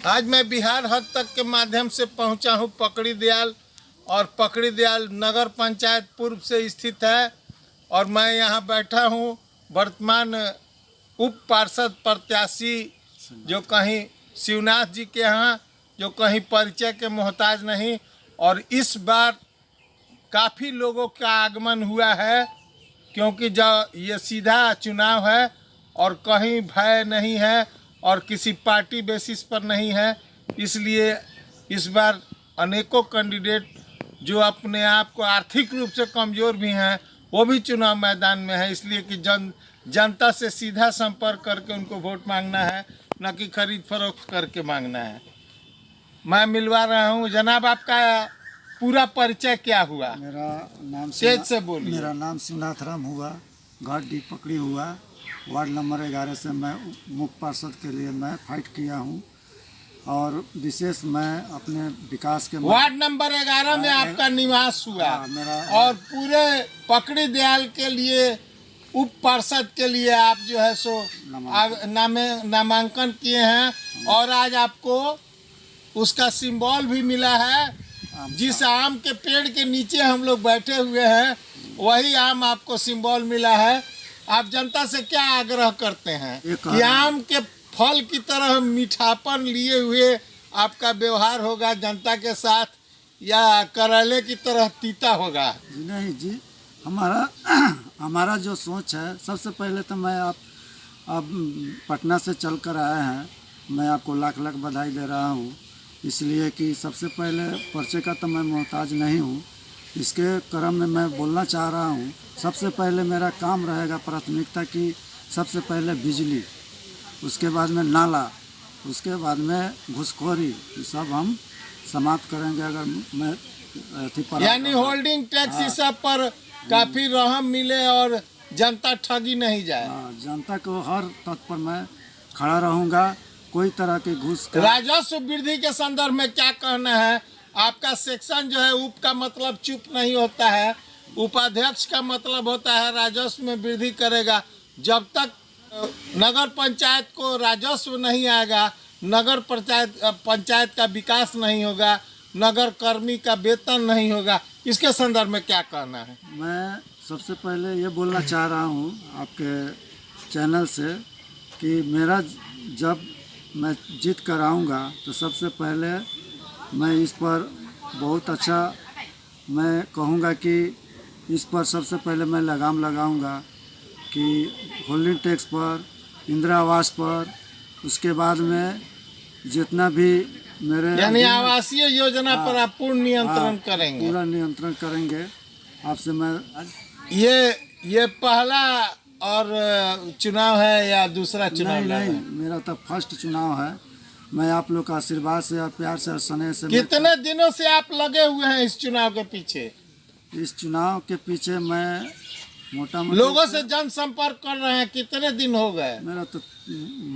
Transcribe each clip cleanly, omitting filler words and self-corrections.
आज मैं बिहार हद तक के माध्यम से पहुंचा हूं पकड़ी दयाल, और पकड़ी दयाल नगर पंचायत पूर्व से स्थित है। और मैं यहां बैठा हूं वर्तमान उप पार्षद प्रत्याशी जो कहीं शिवनाथ जी के यहाँ, जो कहीं परिचय के मोहताज नहीं। और इस बार काफ़ी लोगों का आगमन हुआ है, क्योंकि जो ये सीधा चुनाव है और कहीं भय नहीं है और किसी पार्टी बेसिस पर नहीं है। इसलिए इस बार अनेकों कैंडिडेट जो अपने आप को आर्थिक रूप से कमज़ोर भी हैं वो भी चुनाव मैदान में है, इसलिए कि जनता से सीधा संपर्क करके उनको वोट मांगना है, न कि खरीद फरोख्त करके मांगना है। मैं मिलवा रहा हूँ। जनाब, आपका पूरा परिचय क्या हुआ? मेरा नाम तेज से बोलिए। मेरा नाम शिवनाथ राम हुआ, घाट डी पकड़ी हुआ, वार्ड नंबर 11 से मैं मुख्य पार्षद के लिए मैं फाइट किया हूँ। और विशेष मैं अपने विकास के वार्ड नंबर 11 में आपका निवास हुआ। और पूरे पकड़ी दयाल के लिए उप पार्षद के लिए आप जो है सो नामांकन किए हैं। और आज आपको उसका सिंबल भी मिला है। जिस आम के पेड़ के नीचे हम लोग बैठे हुए हैं वही आम आपको सिंबल मिला है। आप जनता से क्या आग्रह करते हैं कि आम के फल की तरह मीठापन लिए हुए आपका व्यवहार होगा जनता के साथ, या करेले की तरह तीता होगा? नहीं जी, हमारा जो सोच है, सबसे पहले तो मैं आप पटना से चल कर आए हैं, मैं आपको लाख लाख बधाई दे रहा हूँ। इसलिए कि सबसे पहले पर्चे का तो मैं मोहताज नहीं हूँ। इसके क्रम में मैं बोलना चाह रहा हूँ, सबसे पहले मेरा काम रहेगा प्राथमिकता की सबसे पहले बिजली, उसके बाद में नाला, उसके बाद में घुसखोरी, ये सब हम समाप्त करेंगे। अगर मैं यानी होल्डिंग टैक्स इस सब पर काफ़ी रहम मिले और जनता ठगी नहीं जाए। जनता को हर तत्पर पर मैं खड़ा रहूँगा। कोई तरह के घूस का राजस्व वृद्धि के संदर्भ में क्या कहना है आपका? सेक्शन जो है उप का मतलब चुप नहीं होता है, उपाध्यक्ष का मतलब होता है राजस्व में वृद्धि करेगा। जब तक नगर पंचायत को राजस्व नहीं आएगा, नगर पंचायत का विकास नहीं होगा, नगर कर्मी का वेतन नहीं होगा। इसके संदर्भ में क्या कहना है? मैं सबसे पहले ये बोलना चाह रहा हूँ आपके चैनल से कि मेरा जब मैं जीत कर आऊँगा तो सबसे पहले मैं इस पर बहुत अच्छा मैं कहूँगा कि इस पर सबसे पहले मैं लगाम लगाऊँगा कि होल्डिंग टैक्स पर, इंदिरा आवास पर, उसके बाद में जितना भी मेरे यानी आवासीय योजना पर आप पूर्ण नियंत्रण करेंगे? पूरा नियंत्रण करेंगे। आपसे मैं ये पहला और चुनाव है या दूसरा चुनाव? नहीं, मेरा तो फर्स्ट चुनाव है। मैं आप लोग का आशीर्वाद से और प्यार से और स्नेह से। कितने दिनों से आप लगे हुए हैं इस चुनाव के पीछे? इस चुनाव के पीछे मैं मोटा-मोटी लोगों से जनसंपर्क कर रहे हैं, कितने दिन हो गए? मेरा तो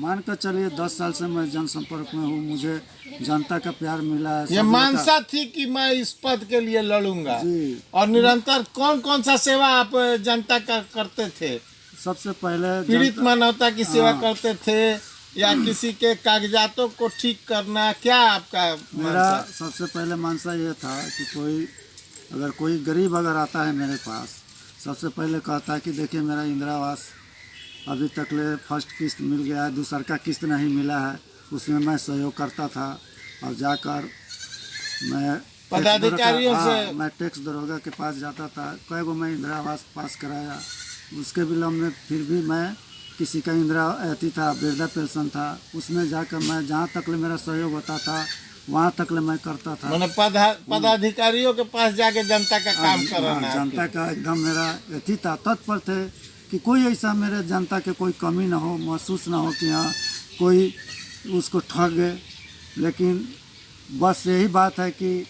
मान कर चलिए 10 साल से मैं जनसंपर्क में हूँ। मुझे जनता का प्यार मिला है। ये मानसा थी कि मैं इस पद के लिए लड़ूंगा। जी। और निरंतर कौन कौन सा सेवा आप जनता का करते थे? सबसे पहले पीड़ित मानवता की सेवा करते थे या किसी के कागजातों को ठीक करना, क्या आपका? मेरा सबसे पहले मानसा ये था कि कोई गरीब अगर आता है मेरे पास, सबसे पहले कहता है कि देखिए मेरा इंदिरा आवास अभी तक ले फर्स्ट किस्त मिल गया है, दूसरा का किस्त नहीं मिला है, उसमें मैं सहयोग करता था। और जाकर मैं पदाधिकारियों से मैं टैक्स दरोगा के पास जाता था, कई गो मैं इंदिरा आवास पास कराया। उसके विलम्ब में फिर भी मैं किसी का इंदिरा था, वृद्धा पेंशन था, उसमें जाकर मैं जहाँ तक ले मेरा सहयोग होता था वहाँ तक ले मैं करता था। मैंने पदाधिकारियों के पास जाके जनता का काम कराना। जनता का एकदम मेरा था, तत्पर थे कि कोई ऐसा मेरे जनता के कोई कमी ना हो, महसूस ना हो कि हाँ कोई उसको ठग गए। लेकिन बस यही बात है कि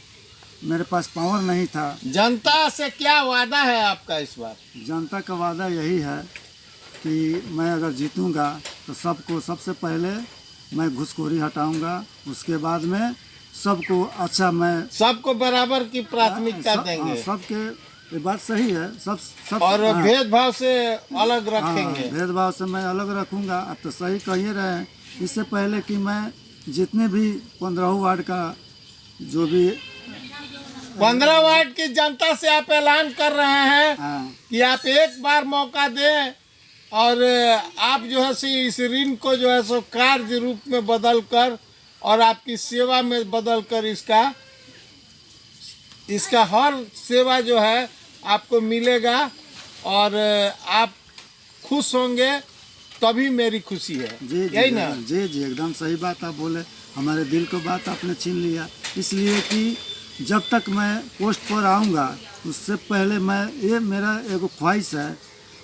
मेरे पास पावर नहीं था। जनता से क्या वादा है आपका इस बार? जनता का वादा यही है कि मैं अगर जीतूंगा तो सबसे पहले मैं घुसखोरी हटाऊंगा, उसके बाद में सबको अच्छा, मैं सबको बराबर की प्राथमिकता देंगे। सबके, ये बात सही है। सब और भेदभाव से अलग रखेंगे। भेदभाव से मैं अलग रखूंगा। अब तो सही कह ही रहे हैं। इससे पहले कि मैं जितने भी 15 वार्ड का जो भी 15 वार्ड की जनता से आप ऐलान कर रहे हैं हाँ, कि आप एक बार मौका दें और आप जो है सो इस ऋण को जो है सो कार्य रूप में बदल कर और आपकी सेवा में बदल कर इसका हर सेवा जो है आपको मिलेगा और आप खुश होंगे, तभी मेरी खुशी है। जी यही ना? जी जी एकदम सही बात आप बोले, हमारे दिल को बात आपने छीन लिया। इसलिए कि जब तक मैं पोस्ट पर आऊँगा उससे पहले मैं ये मेरा एक ख्वाहिश है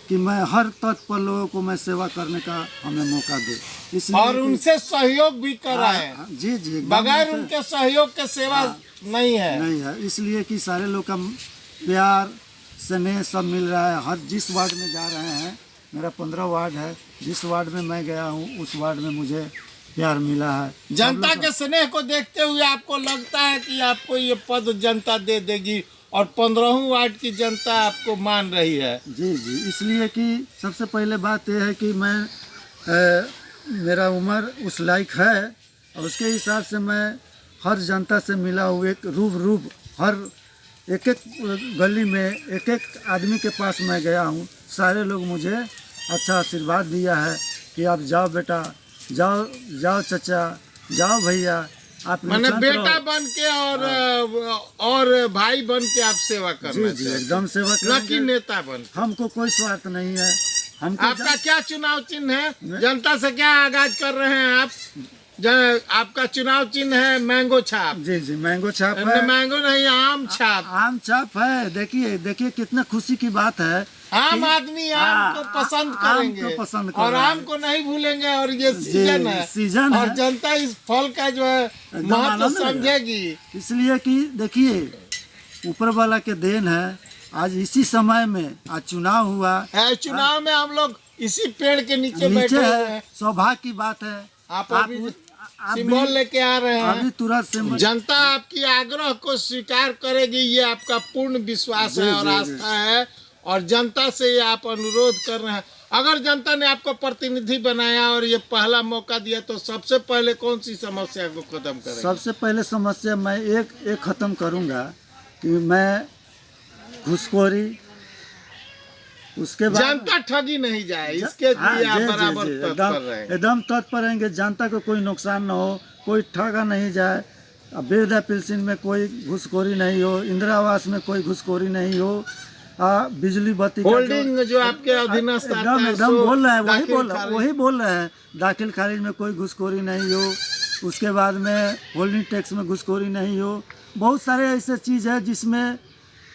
कि मैं हर तत्पर पर लोगों को मैं सेवा करने का हमें मौका दे। इसलिए और उनसे सहयोग भी कराएं। जी जी एकदम बगैर उनके सहयोग के सेवा नहीं है। इसलिए कि सारे लोग का प्यार स्नेह सब मिल रहा है। हर जिस वार्ड में जा रहे हैं, मेरा 15 वार्ड है, जिस वार्ड में मैं गया हूँ उस वार्ड में मुझे प्यार मिला है। जनता के स्नेह को देखते हुए आपको लगता है कि आपको ये पद जनता दे देगी और 15 वार्ड की जनता आपको मान रही है? जी जी, इसलिए कि सबसे पहले बात यह है कि मैं मेरा उम्र उस लायक है और उसके हिसाब से मैं हर जनता से मिला हूँ। एक रूब हर एक गली में एक आदमी के पास मैं गया हूँ। सारे लोग मुझे अच्छा आशीर्वाद दिया है कि आप जाओ बेटा, जाओ चाचा, जाओ भैया, आप मैंने बेटा बन के और भाई बन के आप सेवा करना जी एकदम सेवा न कि नेता बन के। हमको कोई स्वार्थ नहीं है। हमको आपका क्या चुनाव चिन्ह है? जनता से क्या आगाज कर रहे हैं आप? आपका चुनाव चिन्ह है मैंगो छाप। जी जी, मैंगो छाप है। मैंगो नहीं, आम छाप। आम छाप है। देखिए कितना खुशी की बात है। आम आदमी आम को पसंद करेंगे और आम को नहीं भूलेंगे। और ये सीजन है और जनता इस फल का जो है महत्व समझेगी। इसलिए कि देखिए ऊपर वाला के देन है। आज इसी समय में आज चुनाव हुआ है। चुनाव में हम लोग इसी पेड़ के नीचे बैठे हैं। सौभाग्य की बात है। आप अभी सिंबल लेके आ रहे हैं। अभी तुरंत सिंबल। जनता आपकी आग्रह को स्वीकार करेगी, ये आपका पूर्ण विश्वास है और आस्था है। और जनता से ये आप अनुरोध कर रहे हैं, अगर जनता ने आपको प्रतिनिधि बनाया और ये पहला मौका दिया तो सबसे पहले कौन सी समस्या को खत्म करेंगे? सबसे पहले समस्या मैं एक खत्म करूंगा कि मैं घूसखोरी, उसके बाद जनता ठगी नहीं जाए, इसके लिए आप बराबर तत्पर रहेंगे। एकदम तत्पर रहेंगे। जनता को कोई नुकसान न हो, कोई ठगा नहीं जाए। वृद्धा पेंशन में कोई घूसखोरी नहीं हो, इंदिरा आवास में कोई घूसखोरी नहीं हो, बिजली बत्ती होल्डिंग जो आपके अधीनस्थ एकदम बोल रहे हैं वही बोल रहे हैं। दाखिल खारिज में कोई घूसखोरी नहीं हो, उसके बाद में होल्डिंग टैक्स में घूसखोरी नहीं हो। बहुत सारे ऐसे चीज़ है जिसमें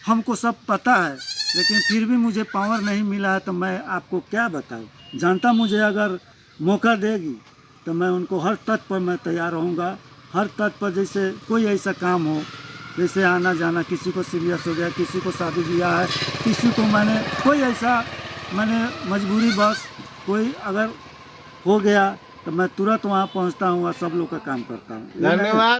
हमको सब पता है, लेकिन फिर भी मुझे पावर नहीं मिला है। तो मैं आपको क्या बताऊं। जनता मुझे अगर मौका देगी तो मैं उनको हर तत्पर पर मैं तैयार रहूँगा। हर तत्पर पर जैसे कोई ऐसा काम हो, जैसे आना जाना, किसी को सीरियस हो गया, किसी को शादी ब्याह है, किसी को कोई ऐसा मजबूरी बस कोई अगर हो गया तो मैं तुरंत वहाँ पहुँचता हूँ और सब लोग का काम करता हूँ। धन्यवाद।